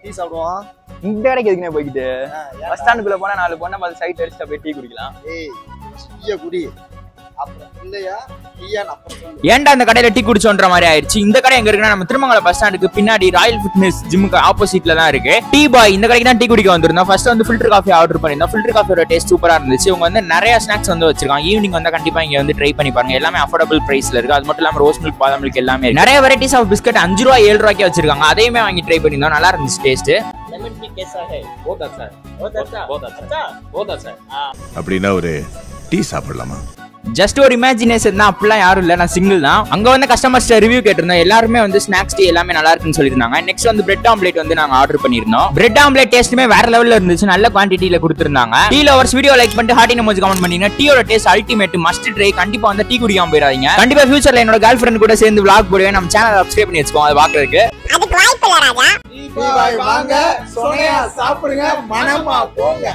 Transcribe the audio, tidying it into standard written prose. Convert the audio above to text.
Tea சாப்பிடுவோம். இந்த கடைக்கு எதுக்குனே போய்கிட்டு பஸ் ஸ்டாண்டுக்குள்ள போனா 4 பொண்ணை பார்த்து சைட் அடிச்சுட்டு போய் டீ குடிக்கலாம். குடி அப்புறம் இல்லையா டீயா அப்புறம் சொல்லு. ஏன்டா இந்த கடையில டீ குடிச்சோன்ற மாதிரி ஆயிடுச்சு. இந்த கடை எங்க இருக்குன்னா நம்ம திருமங்கலம் பஸ் ஸ்டாண்டுக்கு பின்னாடி ராயல் ஃபிட்னஸ் ஜிம்முக்கு ஆப்போசிட்ல தான் இருக்கு. டீ பாய் இந்த கடைக்கு தான் டீ குடிக்க வந்திருந்தோம். ஃபர்ஸ்ட் வந்து ஃபில்டர் காஃபி ஆர்டர் பண்ணிருந்தோம். ஃபில்டர் காஃபியோட டேஸ்ட் சூப்பரா இருந்துச்சு. இவங்க வந்து நிறைய ஸ்நாக்ஸ் வந்து வச்சிருக்காங்க. ஈவினிங் வந்து கண்டிப்பா இங்க வந்து ட்ரை பண்ணி பாருங்க. எல்லாமே அஃபோர்டபிள் பிரைஸ்ல இருக்கு. அது மட்டும் இல்லாம ரோஸ் மில்க் பாதாம் மில்க் எல்லாமே இருக்கு. நிறைய வெரைட்டிஸ் ஆஃப் பிஸ்கட் 5 ரூபா 7 ரூபாய்க்கு வச்சிருக்காங்க. அதையுமே வாங்கி ட்ரை பண்ணிருந்தோம். நல்லா இருந்துச்சு டேஸ்ட். लेमन टी कैसा है? बहुत अच्छा है, बहुत अच्छा, बहुत अच्छा, बहुत अच्छा है. அப்படினா ஒரு டீ சாப்பிடலாமா? ஜஸ்ட் ஒரு இமேஜினேஷன் தான், அப்படிலாம் யாரும் இல்ல, நான் சிங்கிள் தான். அங்க வந்து கஸ்டமர்ஸ் ரிவ்யூ கேட்டிருந்தோம். எல்லாருமே வந்து ஸ்நாக்ஸ் டீ எல்லாமே நல்லா இருக்குன்னு சொல்லியிருந்தாங்க. நெக்ஸ்ட் வந்து பிரெட் ஆம்லேட் வந்து நாங்க ஆர்டர் பண்ணிருந்தோம். பிரெட் ஆம்லேட் டேஸ்ட்டுமே வேற லெவல்ல இருந்துச்சு. நல்ல குவான்டிட்டியில கொடுத்திருந்தாங்க. டீ லவர்ஸ் வீடியோ லைக் பண்ணிட்டு ஹார்ட் எமோஜி கமெண்ட் பண்ணீங்க. டீயோட டேஸ்ட் அல்டிமேட், மஸ்ட் ட்ரை. கண்டிப்பா வந்து டீ குடிக்காம போயிடாதீங்க. கண்டிப்பா ஃபியூச்சர்ல என்னோட கேர்ள் ஃப்ரெண்ட் கூட சேர்ந்து vlog போடுவேன். நம்ம சேனலை சப்ஸ்கிரைப் பண்ணி வச்சுக்கோங்க அதை பாக்குறதுக்கு. அதுக்கு வாய்ப்பு இல்ல ராஜா. வாங்க சொன்னையா சாப்பிடுங்க மனமா போங்க.